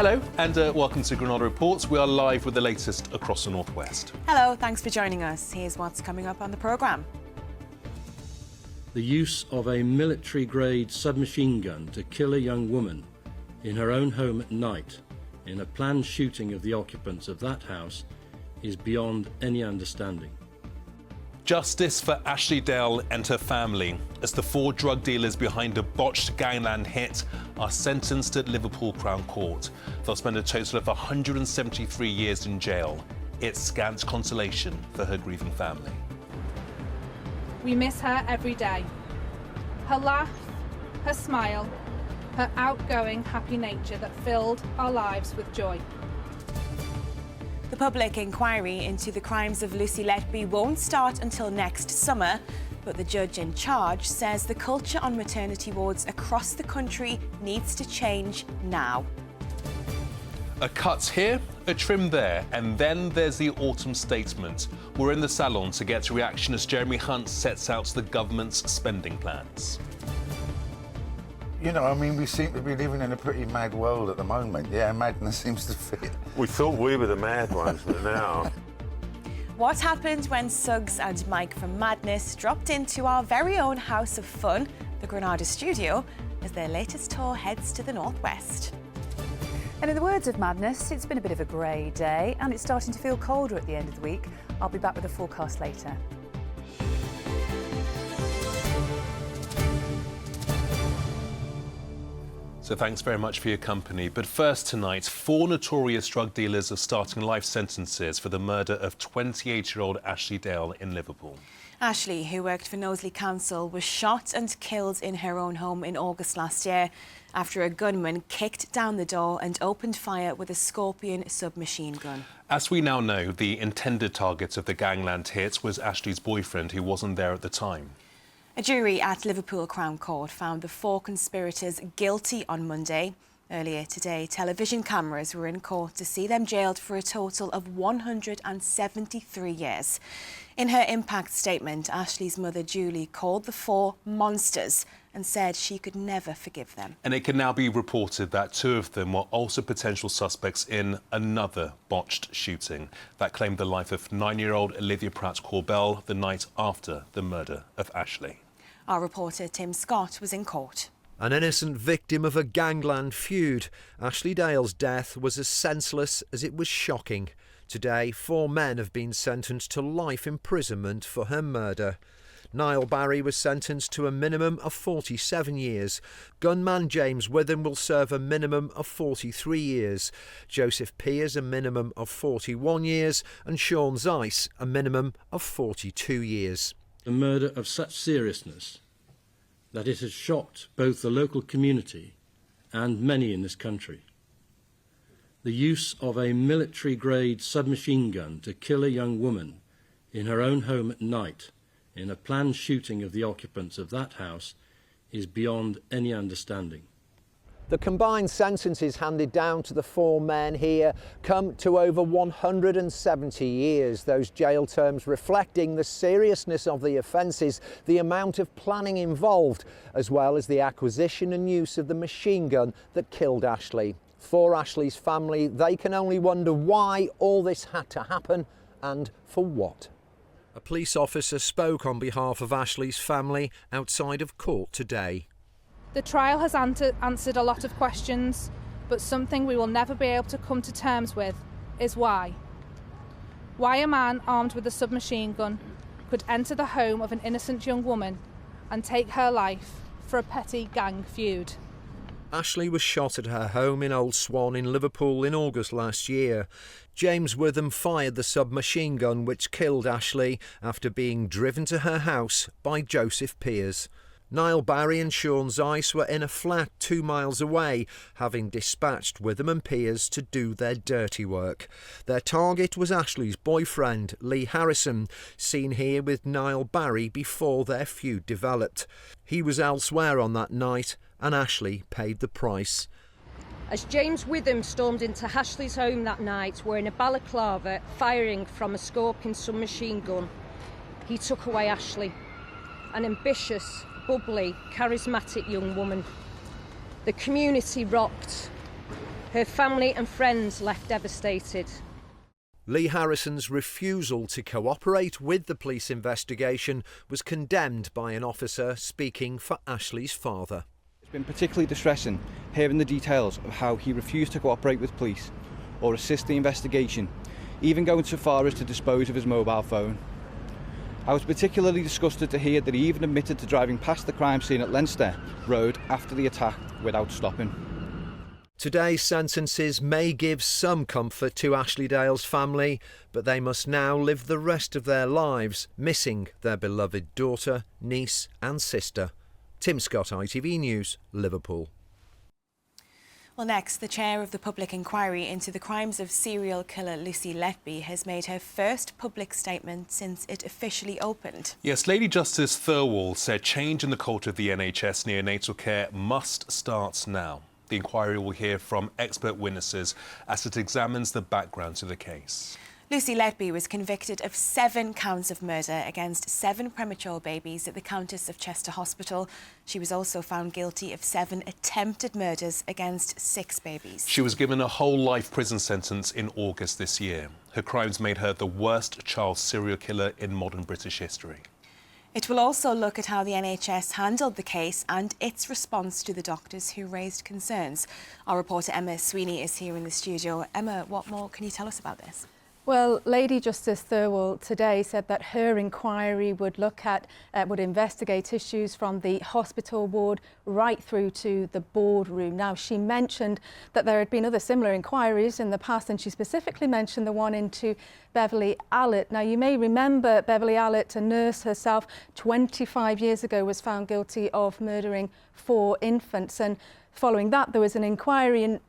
Hello and welcome to Granada Reports. We are live with the latest across the northwest. Hello, thanks for joining us. Here's what's coming up on the programme. The use of a military-grade submachine gun to kill a young woman in her own home at night in a planned shooting of the occupants of that house is beyond any understanding. Justice for Ashley Dale and her family as the 4 drug dealers behind a botched gangland hit are sentenced at Liverpool Crown Court. They'll spend a total of 173 years in jail. It's scant consolation for her grieving family. We miss her every day. Her laugh, her smile, her outgoing, happy nature that filled our lives with joy. The public inquiry into the crimes of Lucy Letby won't start until next summer, but the judge in charge says the culture on maternity wards across the country needs to change now. A cut here, a trim there, and then there's the autumn statement. We're in the salon to get a reaction as Jeremy Hunt sets out the government's spending plans. You know, I mean, we seem to be living in a pretty mad world at the moment. Yeah, madness seems to fit. We thought we were the mad ones, but now... What happened when Suggs and Mike from Madness dropped into our very own House of Fun, the Granada studio, as their latest tour heads to the northwest. And in the words of Madness, it's been a bit of a grey day and it's starting to feel colder at the end of the week. I'll be back with a forecast later. So thanks very much for your company. But first tonight, 4 notorious drug dealers are starting life sentences for the murder of 28-year-old Ashley Dale in Liverpool. Ashley, who worked for Knowsley Council, was shot and killed in her own home in August last year after a gunman kicked down the door and opened fire with a Scorpion submachine gun. As we now know, the intended target of the gangland hit was Ashley's boyfriend, who wasn't there at the time. A jury at Liverpool Crown Court found the 4 conspirators guilty on Monday. Earlier today, television cameras were in court to see them jailed for a total of 173 years. In her impact statement, Ashley's mother, Julie, called the 4 monsters and said she could never forgive them. And it can now be reported that 2 of them were also potential suspects in another botched shooting that claimed the life of 9-year-old Olivia Pratt-Corbell the night after the murder of Ashley. Our reporter Tim Scott was in court. An innocent victim of a gangland feud, Ashley Dale's death was as senseless as it was shocking. Today, 4 men have been sentenced to life imprisonment for her murder. Niall Barry was sentenced to a minimum of 47 years. Gunman James Witham will serve a minimum of 43 years. Joseph Pears a minimum of 41 years and Sean Zeiss a minimum of 42 years. A murder of such seriousness that it has shocked both the local community and many in this country. The use of a military-grade submachine gun to kill a young woman in her own home at night in a planned shooting of the occupants of that house is beyond any understanding. The combined sentences handed down to the 4 men here come to over 170 years, those jail terms reflecting the seriousness of the offences, the amount of planning involved, as well as the acquisition and use of the machine gun that killed Ashley. For Ashley's family, they can only wonder why all this had to happen and for what. A police officer spoke on behalf of Ashley's family outside of court today. The trial has answered a lot of questions, but something we will never be able to come to terms with is why. Why a man armed with a submachine gun could enter the home of an innocent young woman and take her life for a petty gang feud. Ashley was shot at her home in Old Swan in Liverpool in August last year. James Witham fired the submachine gun which killed Ashley after being driven to her house by Joseph Pears. Niall Barry and Sean Zeiss were in a flat 2 miles away, having dispatched Witham and Pears to do their dirty work. Their target was Ashley's boyfriend, Lee Harrison, seen here with Niall Barry before their feud developed. He was elsewhere on that night and Ashley paid the price. As James Witham stormed into Ashley's home that night wearing a balaclava, firing from a Scorpion submachine gun, he took away Ashley, an ambitious, bubbly, charismatic young woman. The community rocked. Her family and friends left devastated. Lee Harrison's refusal to cooperate with the police investigation was condemned by an officer speaking for Ashley's father. It's been particularly distressing hearing the details of how he refused to cooperate with police or assist the investigation, even going so far as to dispose of his mobile phone. I was particularly disgusted to hear that he even admitted to driving past the crime scene at Leinster Road after the attack without stopping. Today's sentences may give some comfort to Ashley Dale's family, but they must now live the rest of their lives missing their beloved daughter, niece and sister. Tim Scott, ITV News, Liverpool. Well, next, the chair of the public inquiry into the crimes of serial killer Lucy Letby has made her first public statement since it officially opened. Yes, Lady Justice Thirlwall said change in the culture of the NHS neonatal care must start now. The inquiry will hear from expert witnesses as it examines the background to the case. Lucy Letby was convicted of 7 counts of murder against 7 premature babies at the Countess of Chester Hospital. She was also found guilty of 7 attempted murders against 6 babies. She was given a whole life prison sentence in August this year. Her crimes made her the worst child serial killer in modern British history. It will also look at how the NHS handled the case and its response to the doctors who raised concerns. Our reporter Emma Sweeney is here in the studio. Emma, what more can you tell us about this? Well, Lady Justice Thirlwall today said that her inquiry would look at, would investigate issues from the hospital ward right through to the boardroom. Now, she mentioned that there had been other similar inquiries in the past, and she specifically mentioned the one into Beverly Allett. Now, you may remember Beverly Allett, a nurse herself, 25 years ago was found guilty of murdering 4 infants. And following that, there was an inquiry, and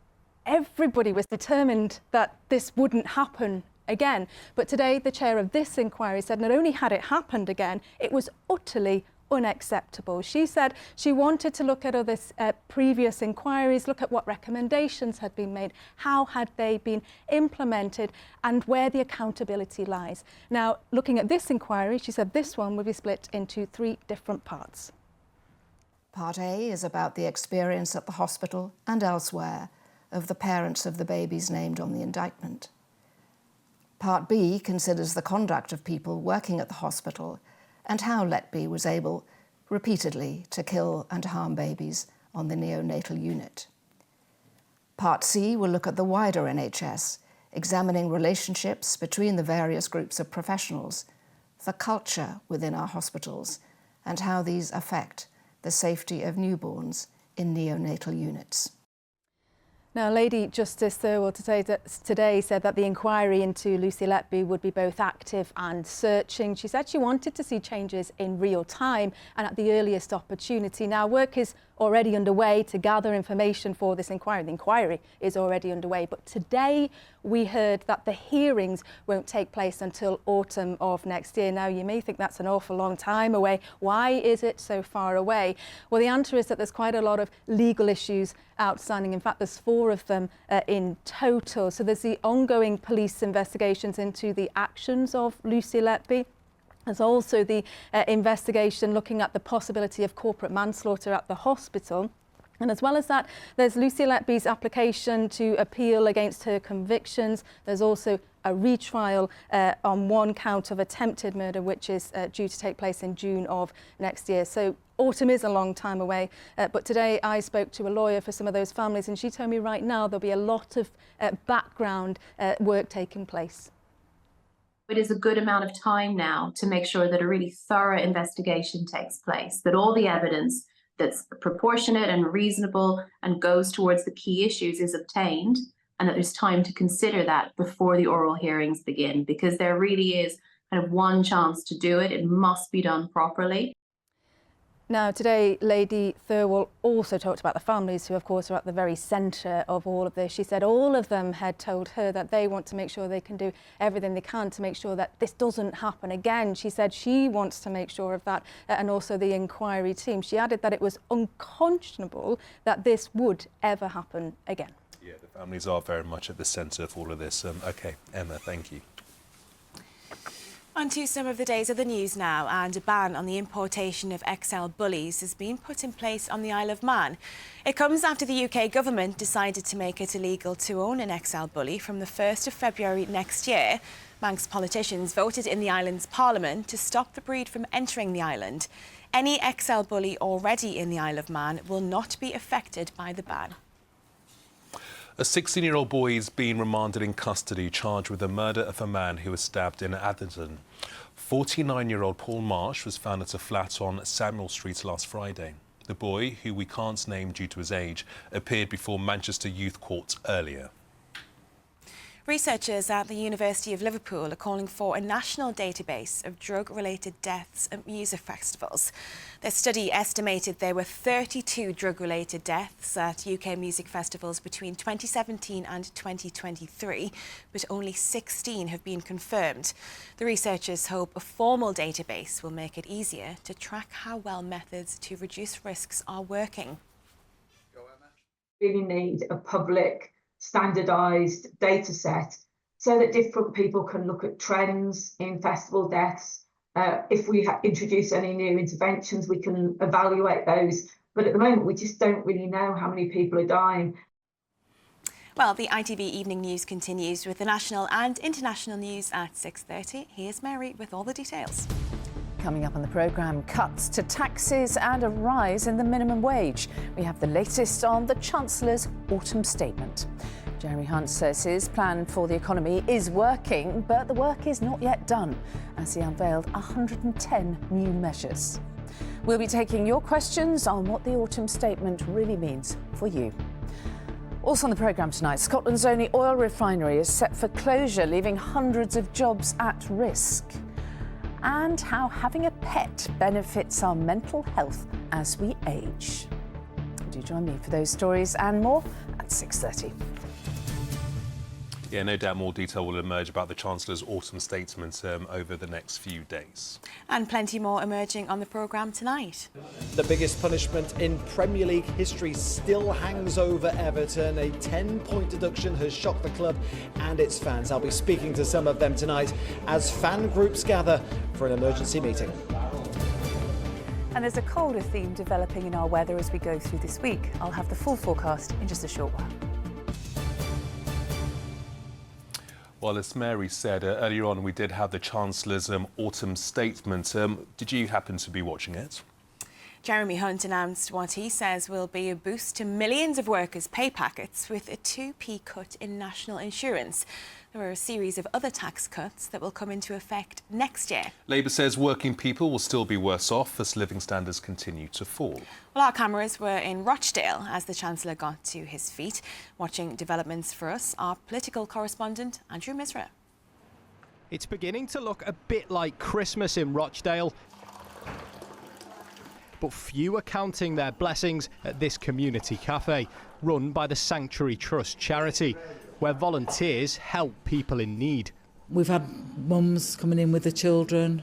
everybody was determined that this wouldn't happen again. But today, the chair of this inquiry said not only had it happened again, it was utterly unacceptable. She said she wanted to look at other previous inquiries, look at what recommendations had been made, how had they been implemented, and where the accountability lies. Now, looking at this inquiry, she said this one will be split into 3 different parts. Part A is about the experience at the hospital and elsewhere of the parents of the babies named on the indictment. Part B considers the conduct of people working at the hospital and how Letby was able repeatedly to kill and harm babies on the neonatal unit. Part C will look at the wider NHS, examining relationships between the various groups of professionals, the culture within our hospitals, and how these affect the safety of newborns in neonatal units. Now, Lady Justice Thirlwall today said that the inquiry into Lucy Letby would be both active and searching. She said she wanted to see changes in real time and at the earliest opportunity. Now, work is already underway to gather information for this inquiry. The inquiry is already underway, but today we heard that the hearings won't take place until autumn of next year. Now, you may think that's an awful long time away. Why is it so far away? Well, the answer is that there's quite a lot of legal issues outstanding. In fact, there's 4 of them in total. So there's the ongoing police investigations into the actions of Lucy Letby. There's also the investigation looking at the possibility of corporate manslaughter at the hospital. And as well as that, there's Lucy Letby's application to appeal against her convictions. There's also a retrial on 1 count of attempted murder, which is due to take place in June of next year. So autumn is a long time away. But today I spoke to a lawyer for some of those families, and she told me right now there'll be a lot of background work taking place. It is a good amount of time now to make sure that a really thorough investigation takes place, that all the evidence that's proportionate and reasonable and goes towards the key issues is obtained, and that there's time to consider that before the oral hearings begin, because there really is kind of one chance to do it. It must be done properly. Now, today, Lady Thirlwall also talked about the families who, of course, are at the very centre of all of this. She said all of them had told her that they want to make sure they can do everything they can to make sure that this doesn't happen again. She said she wants to make sure of that, and also the inquiry team. She added that it was unconscionable that this would ever happen again. Yeah, the families are very much at the centre of all of this. OK, Emma, thank you. On to some of the days of the news now, and a ban on the importation of XL bullies has been put in place on the Isle of Man. It comes after the UK government decided to make it illegal to own an XL bully from the 1st of February next year. Manx politicians voted in the island's parliament to stop the breed from entering the island. Any XL bully already in the Isle of Man will not be affected by the ban. A 16-year-old boy is being remanded in custody, charged with the murder of a man who was stabbed in Atherton. 49-year-old Paul Marsh was found at a flat on Samuel Street last Friday. The boy, who we can't name due to his age, appeared before Manchester Youth Court earlier. Researchers at the University of Liverpool are calling for a national database of drug-related deaths at music festivals. Their study estimated there were 32 drug-related deaths at UK music festivals between 2017 and 2023, but only 16 have been confirmed. The researchers hope a formal database will make it easier to track how well methods to reduce risks are working. Really need a public standardised data set so that different people can look at trends in festival deaths. If we introduce any new interventions, we can evaluate those. But at the moment, we just don't really know how many people are dying. Well, the ITV Evening News continues with the national and international news at 6:30. Here's Mary with all the details. Coming up on the programme, cuts to taxes and a rise in the minimum wage. We have the latest on the Chancellor's autumn statement. Jeremy Hunt says his plan for the economy is working, but the work is not yet done, as he unveiled 110 new measures. We'll be taking your questions on what the autumn statement really means for you. Also on the programme tonight, Scotland's only oil refinery is set for closure, leaving hundreds of jobs at risk. And how having a pet benefits our mental health as we age. Do join me for those stories and more at 6:30. Yeah, no doubt more detail will emerge about the Chancellor's autumn statement over the next few days. And plenty more emerging on the programme tonight. The biggest punishment in Premier League history still hangs over Everton. A 10-point deduction has shocked the club and its fans. I'll be speaking to some of them tonight as fan groups gather for an emergency meeting. And there's a colder theme developing in our weather as we go through this week. I'll have the full forecast in just a short while. Well, as Mary said earlier on, we did have the Chancellor's autumn statement. Did you happen to be watching it? Jeremy Hunt announced what he says will be a boost to millions of workers' pay packets with a 2p cut in national insurance. There are a series of other tax cuts that will come into effect next year. Labour says working people will still be worse off as living standards continue to fall. Well, our cameras were in Rochdale as the Chancellor got to his feet. Watching developments for us, our political correspondent, Andrew Misra. It's beginning to look a bit like Christmas in Rochdale, but few are counting their blessings at this community cafe, run by the Sanctuary Trust charity, where volunteers help people in need. We've had mums coming in with the children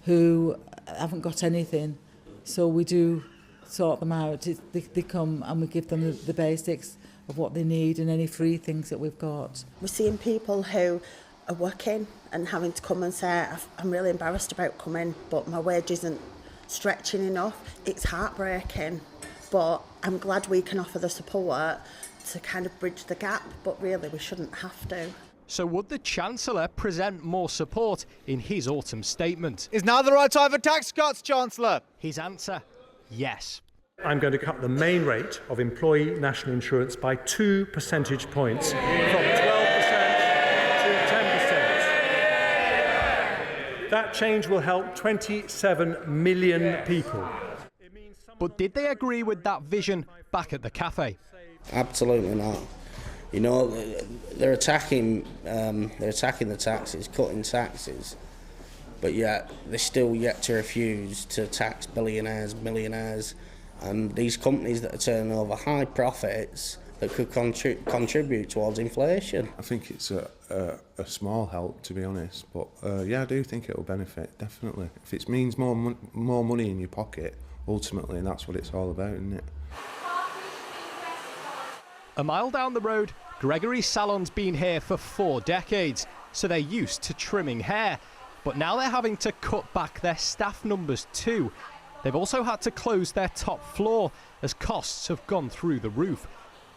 who haven't got anything, so we do sort them out. They come and we give them the basics of what they need and any free things that we've got. We're seeing people who are working and having to come and say, I'm really embarrassed about coming, but my wage isn't stretching enough. It's heartbreaking, but I'm glad we can offer the support to kind of bridge the gap, but really we shouldn't have to. So would the Chancellor present more support in his autumn statement? Is now the right time for tax cuts, Chancellor? His answer, yes. I'm going to cut the main rate of employee national insurance by 2 percentage points from 12% to 10%. That change will help 27 million people. But did they agree with that vision back at the cafe? Absolutely not. You know, they're attacking the taxes, cutting taxes, but yet they're still yet to refuse to tax billionaires, millionaires, and these companies that are turning over high profits that could contribute towards inflation. I think it's a small help, to be honest, but yeah, I do think it will benefit, definitely. If it means more money in your pocket, ultimately, and that's what it's all about, isn't it? A mile down the road, Gregory's salon's been here for 4 decades, so they're used to trimming hair. But now they're having to cut back their staff numbers too. They've also had to close their top floor as costs have gone through the roof.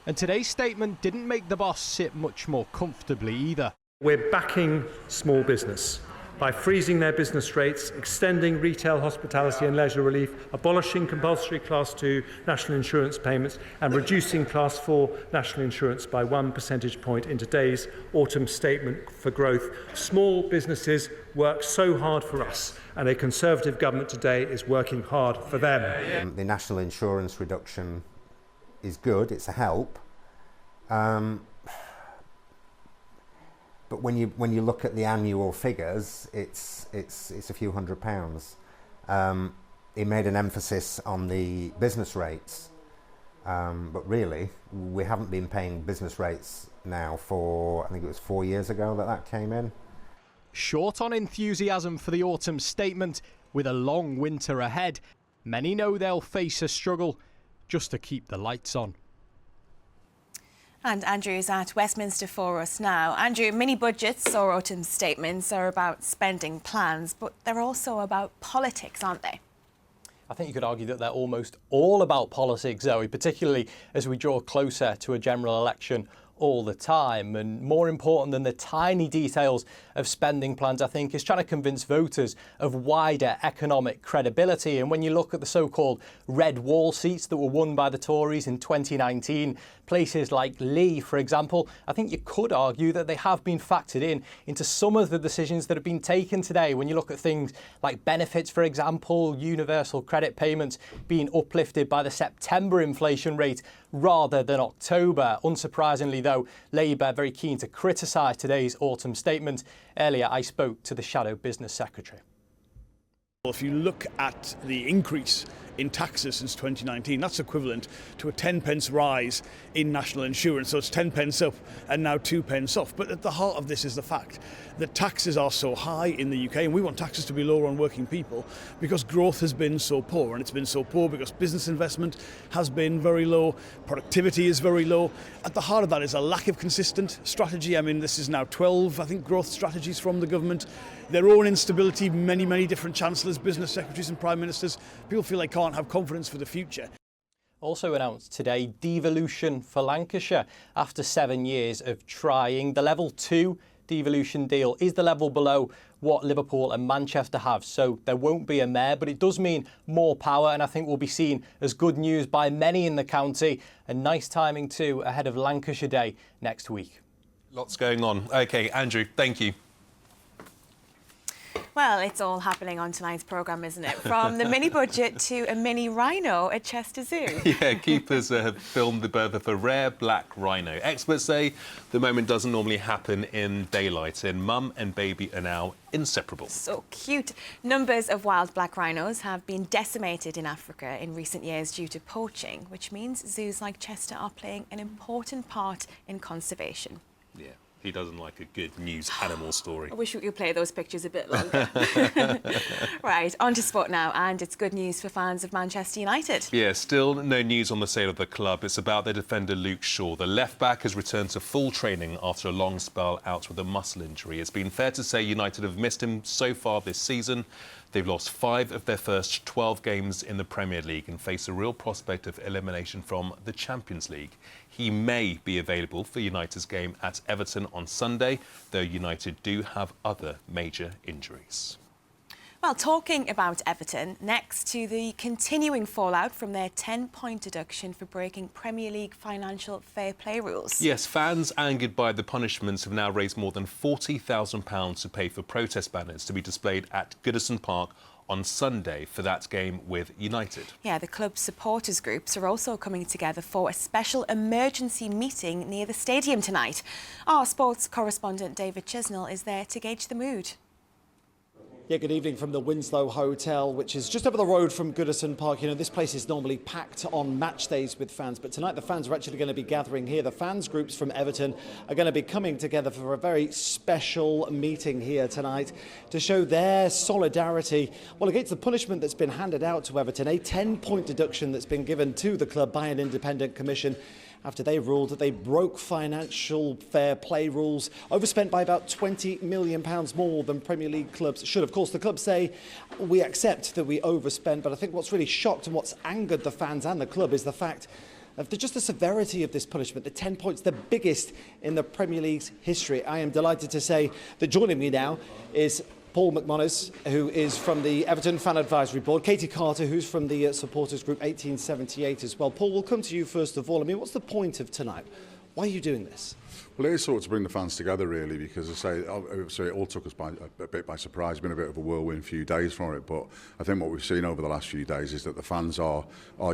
And today's statement didn't make the boss sit much more comfortably either. We're backing small business by freezing their business rates, extending retail, hospitality and leisure relief, abolishing compulsory Class 2 national insurance payments and reducing Class 4 national insurance by 1 percentage point in today's autumn statement for growth. Small businesses work so hard for us, and a Conservative government today is working hard for them. The national insurance reduction is good, it's a help. But when you look at the annual figures, it's a few £100s. He made an emphasis on the business rates, but really we haven't been paying business rates now for, I think it was 4 years ago that came in. Short on enthusiasm for the autumn statement, with a long winter ahead, many know they'll face a struggle just to keep the lights on. And Andrew's at Westminster for us now. Andrew, mini budgets or autumn statements are about spending plans, but they're also about politics, aren't they? I think you could argue that they're almost all about politics, Zoe, particularly as we draw closer to a general election all the time. And more important than the tiny details of spending plans, I think, is trying to convince voters of wider economic credibility. And when you look at the so-called red wall seats that were won by the Tories in 2019, places like Leigh, for example, I think you could argue that they have been factored into some of the decisions that have been taken today. When you look at things like benefits, for example, universal credit payments being uplifted by the September inflation rate rather than October. Unsurprisingly, though, Labour very keen to criticise today's autumn statement. Earlier, I spoke to the Shadow Business Secretary. If you look at the increase in taxes since 2019, that's equivalent to a 10 pence rise in national insurance. So it's 10 pence up and now 2 pence off. But at the heart of this is the fact that taxes are so high in the UK, and we want taxes to be lower on working people because growth has been so poor. And it's been so poor because business investment has been very low, productivity is very low. At the heart of that is a lack of consistent strategy. I mean, this is now 12, I think, growth strategies from the government. Their own instability, many different chancellors, business secretaries and prime ministers. People feel they can't have confidence for the future. Also announced today, devolution for Lancashire. After 7 years of trying, the level 2 devolution deal is the level below what Liverpool and Manchester have. So there won't be a mayor, but it does mean more power, and I think will be seen as good news by many in the county. And nice timing too, ahead of Lancashire Day next week. Lots going on. OK, Andrew, thank you. Well, it's all happening on tonight's programme, isn't it? From the mini budget to a mini rhino at Chester Zoo. Yeah, keepers have filmed the birth of a rare black rhino. Experts say the moment doesn't normally happen in daylight, and mum and baby are now inseparable. So cute. Numbers of wild black rhinos have been decimated in Africa in recent years due to poaching, which means zoos like Chester are playing an important part in conservation. Yeah. He doesn't like a good news animal story. I wish we could play those pictures a bit longer. Right, on to sport now, and it's good news for fans of Manchester United. Yeah, still no news on the sale of the club. It's about their defender Luke Shaw. The left-back has returned to full training after a long spell out with a muscle injury. It's been fair to say United have missed him so far this season. They've lost 5 of their first 12 games in the Premier League and face a real prospect of elimination from the Champions League. He may be available for United's game at Everton on Sunday, though United do have other major injuries. Well, talking about Everton, next to the continuing fallout from their 10-point deduction for breaking Premier League financial fair play rules. Yes, fans angered by the punishments have now raised more than £40,000 to pay for protest banners to be displayed at Goodison Park on Sunday for that game with United. Yeah, the club's supporters groups are also coming together for a special emergency meeting near the stadium tonight. Our sports correspondent David Chisnell is there to gauge the mood. Yeah, good evening from the Winslow Hotel, which is just over the road from Goodison Park. You know, this place is normally packed on match days with fans, but tonight the fans are actually going to be gathering here. The fans groups from Everton are going to be coming together for a very special meeting here tonight to show their solidarity, well, against the punishment that's been handed out to Everton, a 10-point deduction that's been given to the club by an independent commission. after they ruled that they broke financial fair play rules, overspent by about £20 million more than Premier League clubs should. Of course, the clubs say, we accept that we overspent, but I think what's really shocked and what's angered the fans and the club is the fact of just the severity of this punishment. The 10 points, the biggest in the Premier League's history. I am delighted to say that joining me now is Paul McManus, who is from the Everton Fan Advisory Board, Katie Carter, who's from the supporters group 1878 as well. Paul, we'll come to you first of all. I mean, what's the point of tonight? Why are you doing this? Well, it is sort of to bring the fans together, really, because as I say, it all took us a bit by surprise. It's been a bit of a whirlwind few days for it, but I think what we've seen over the last few days is that the fans are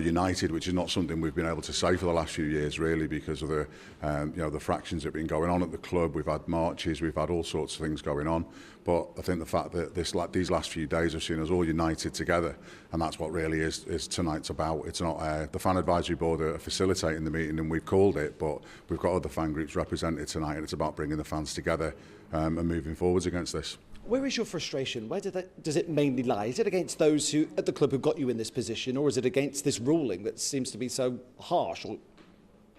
united, which is not something we've been able to say for the last few years, really, because of the the fractions that have been going on at the club. We've had marches, we've had all sorts of things going on, but I think the fact that these last few days have seen us all united together, and that's what really is tonight's about. It's not the Fan Advisory Board are facilitating the meeting, and we've called it, but we've got other fan groups represented tonight, and it's about bringing the fans together and moving forwards against this. Where is your frustration? Where does it mainly lie? Is it against those who at the club who got you in this position, or is it against this ruling that seems to be so harsh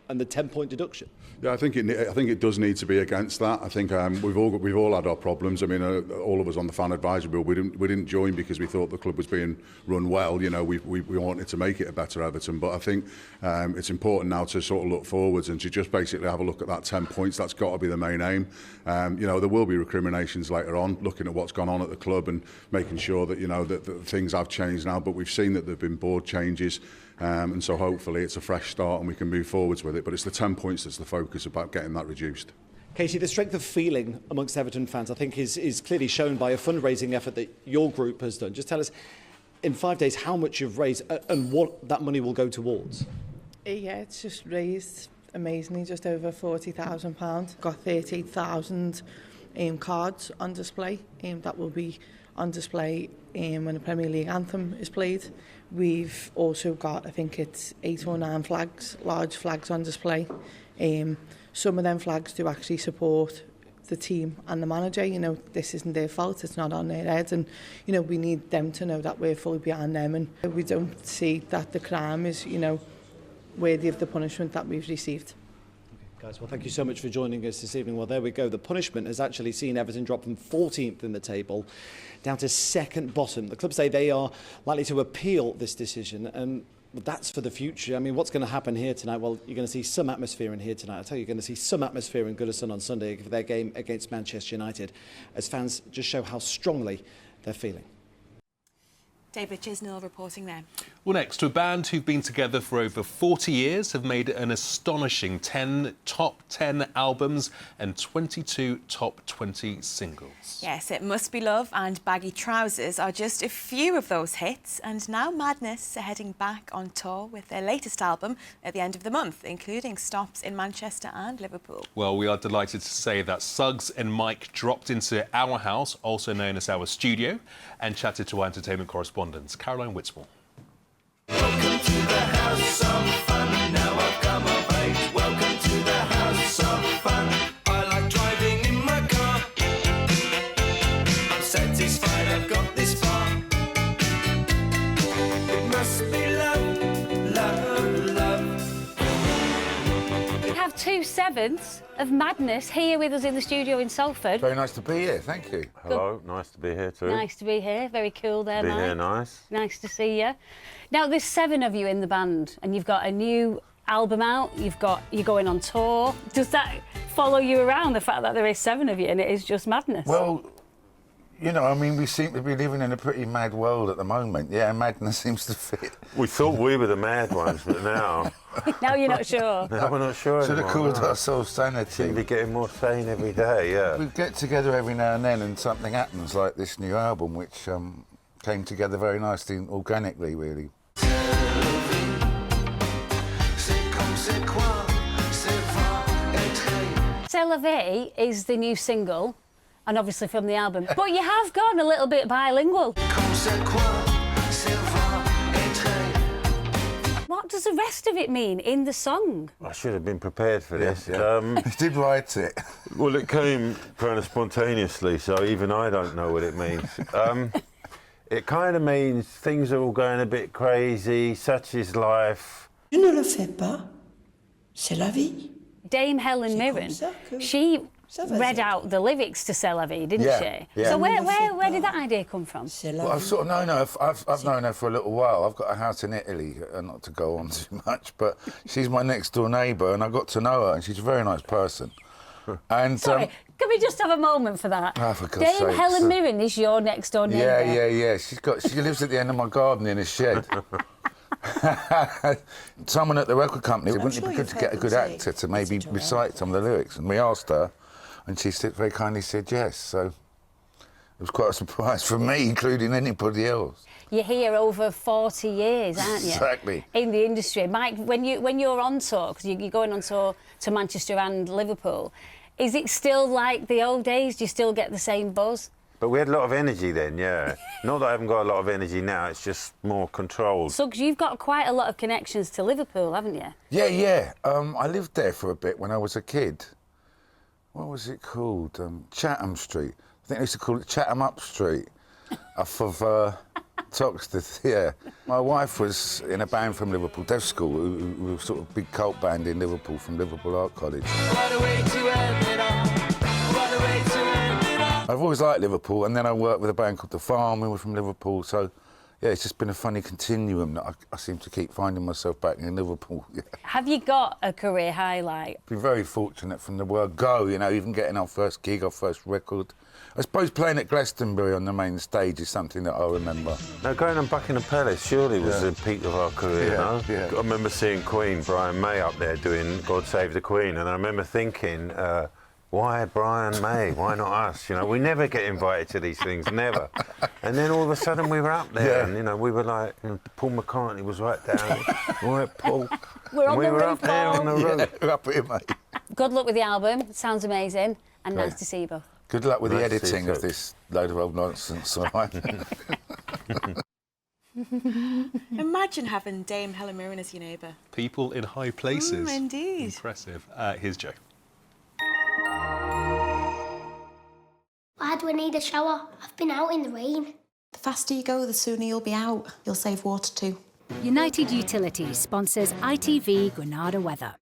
and the 10-point deduction? Yeah, I think it does need to be against that. I think we've all had our problems. I mean, all of us on the Fan Advisory Board, we didn't join because we thought the club was being run well. You know, we wanted to make it a better Everton. But I think it's important now to sort of look forwards and to just basically have a look at that 10 points. That's got to be the main aim. You know, there will be recriminations later on, looking at what's gone on at the club and making sure that that things have changed now. But we've seen that there've been board changes. And so hopefully it's a fresh start and we can move forwards with it. But it's the 10 points that's the focus, about getting that reduced. Katie, the strength of feeling amongst Everton fans, I think, is clearly shown by a fundraising effort that your group has done. Just tell us, in 5 days, how much you've raised and what that money will go towards. Yeah, it's just raised amazingly, just over £40,000. Got 38,000 cards on display that will be on display when the Premier League anthem is played. We've also got, I think it's 8 or 9 flags, large flags on display. Some of them flags do actually support the team and the manager. You know, this isn't their fault, it's not on their heads, and you know, we need them to know that we're fully behind them, and we don't see that the crime is, you know, worthy of the punishment that we've received. Guys, well, thank you so much for joining us this evening. Well, there we go. The punishment has actually seen Everton drop from 14th in the table down to second bottom. The club say they are likely to appeal this decision, and that's for the future. I mean, what's going to happen here tonight? Well, you're going to see some atmosphere in here tonight. I'll tell you, you're going to see some atmosphere in Goodison on Sunday for their game against Manchester United, as fans just show how strongly they're feeling. David Chisnell reporting there. Well, next, to a band who've been together for over 40 years, have made an astonishing 10 top 10 albums and 22 top 20 singles. Yes, It Must Be Love and Baggy Trousers are just a few of those hits, and now Madness are heading back on tour with their latest album at the end of the month, including stops in Manchester and Liverpool. Well, we are delighted to say that Suggs and Mike dropped into our house, also known as our studio, and chatted to our entertainment correspondent, Caroline Whitmore. Welcome to the house of fun. Now I've come of age. Welcome to the house of fun. I like driving in my car. I'm satisfied I've got this far. It must be love, love, love. We have 2/7 of Madness here with us in the studio in Salford. Very nice to be here, thank you. Hello, nice to be here too. Nice to be here, very cool there, Be Mike. here, nice. Nice to see you. Now, there's 7 of you in the band, and you've got a new album out, you're going on tour. Does that follow you around, the fact that there is 7 of you and it is just madness? Well, you know, I mean, we seem to be living in a pretty mad world at the moment. Yeah, madness seems to fit. We thought we were the mad ones, but now... Now you're not sure. Now we're not sure Should have anymore, called ourselves sanity. Seem to be getting more sane every day, yeah. We get together every now and then and something happens, like this new album, which came together very nicely and organically, really. C'est la vie is the new single, and obviously from the album, but you have gone a little bit bilingual. What does the rest of it mean in the song? I should have been prepared for this. Yeah. You did write it. Well, it came kind of spontaneously, so even I don't know what it means. It kind of means things are all going a bit crazy, such is life. Tu ne le fais pas. C'est la vie. Dame Helen Mirren, she read out the lyrics to C'est la vie, didn't she? Yeah. So where did that idea come from? Well, I've sort of known her. I've known her for a little while. I've got a house in Italy, not to go on too much, but she's my next door neighbour, and I got to know her, and she's a very nice person. And Sorry, can we just have a moment for that? Oh, for God's Dame sakes. Helen Mirren is your next door neighbour. Yeah. She lives at the end of my garden in a shed. Someone at the record company, wouldn't it be good to get a good actor to maybe recite some of the lyrics? And we asked her, and she very kindly said yes. So it was quite a surprise for me, including anybody else. You're here over 40 years, aren't you? Exactly. In the industry. Mike, when you're on tour, because you're going on tour to Manchester and Liverpool, is it still like the old days? Do you still get the same buzz? But we had a lot of energy then, yeah. Not that I haven't got a lot of energy now, it's just more controlled. So, because you've got quite a lot of connections to Liverpool, haven't you? Yeah. I lived there for a bit when I was a kid. What was it called? Chatham Street. I think they used to call it Chatham Up Street. Off of Toxteth, yeah. My wife was in a band from Liverpool, Deaf School, who were sort of big cult band in Liverpool from Liverpool Art College. What a way to end it all. What a way to end it all. I've always liked Liverpool, and then I worked with a band called The Farm, who were from Liverpool, so yeah, it's just been a funny continuum that I seem to keep finding myself back in Liverpool. Yeah. Have you got a career highlight? Been very fortunate from the word go, even getting our first gig, our first record. I suppose playing at Glastonbury on the main stage is something that I remember. No, going on Buckingham Palace surely was the peak of our career, no? Yeah. I remember seeing Queen, Brian May up there doing God Save the Queen, and I remember thinking, why Brian May? Why not us? We never get invited to these things, never. And then all of a sudden we were up there, and we were like, Paul McCartney was right down. All right, Paul. We're on we the were roof, up there on the Paul. roof. We're up here, mate. Good luck with the album. It sounds amazing. And Great. nice to see you both. Good luck with Nice the to see editing you of too. this load of old nonsense, all right? Imagine having Dame Helen Mirren as your neighbour. People in high places. Indeed. Impressive. Here's Joe. Why do I need a shower? I've been out in the rain. The faster you go, the sooner you'll be out. You'll save water too. United Utilities sponsors ITV Granada Weather.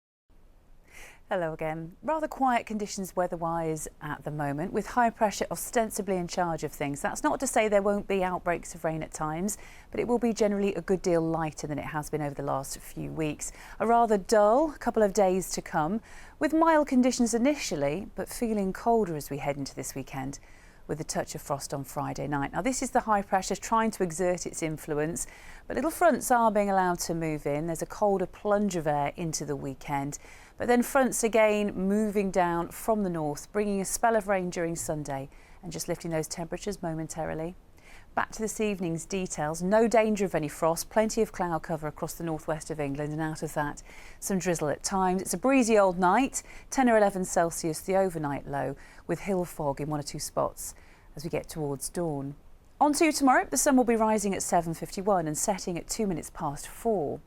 Hello again. Rather quiet conditions weather-wise at the moment, with high pressure ostensibly in charge of things. That's not to say there won't be outbreaks of rain at times, but it will be generally a good deal lighter than it has been over the last few weeks. A rather dull couple of days to come, with mild conditions initially, but feeling colder as we head into this weekend, with a touch of frost on Friday night. Now, this is the high pressure trying to exert its influence, but little fronts are being allowed to move in. There's a colder plunge of air into the weekend. But then fronts again moving down from the north, bringing a spell of rain during Sunday and just lifting those temperatures momentarily. Back to this evening's details. No danger of any frost, plenty of cloud cover across the northwest of England, and out of that, some drizzle at times. It's a breezy old night, 10 or 11 Celsius, the overnight low, with hill fog in one or two spots as we get towards dawn. On to tomorrow, the sun will be rising at 7:51 and setting at 2 minutes past 4.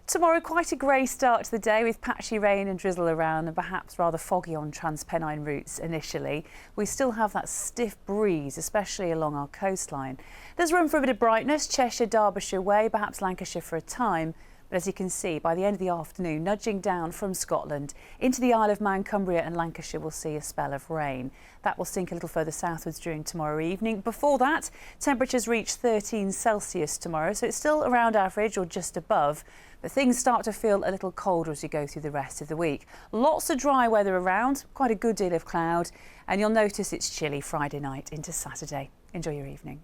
Tomorrow, quite a grey start to the day with patchy rain and drizzle around and perhaps rather foggy on Transpennine routes initially. We still have that stiff breeze, especially along our coastline. There's room for a bit of brightness, Cheshire, Derbyshire way, perhaps Lancashire for a time. But as you can see, by the end of the afternoon, nudging down from Scotland into the Isle of Man, Cumbria and Lancashire will see a spell of rain. That will sink a little further southwards during tomorrow evening. Before that, temperatures reach 13 Celsius tomorrow, so it's still around average or just above. But things start to feel a little colder as we go through the rest of the week. Lots of dry weather around, quite a good deal of cloud, and you'll notice it's chilly Friday night into Saturday. Enjoy your evening.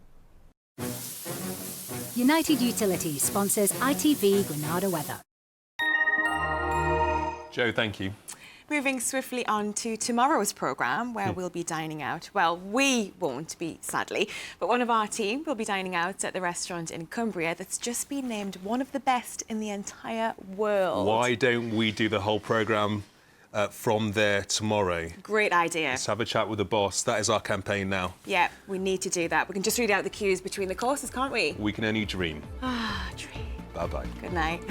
United Utilities sponsors ITV Granada Weather. Joe, thank you. Moving swiftly on to tomorrow's programme, where we'll be dining out. Well, we won't be, sadly, but one of our team will be dining out at the restaurant in Cumbria that's just been named one of the best in the entire world. Why don't we do the whole programme from there tomorrow? Great idea. Let's have a chat with the boss. That is our campaign now. Yeah, we need to do that. We can just read out the cues between the courses, can't we? We can only dream. Ah, dream. Bye-bye. Good night.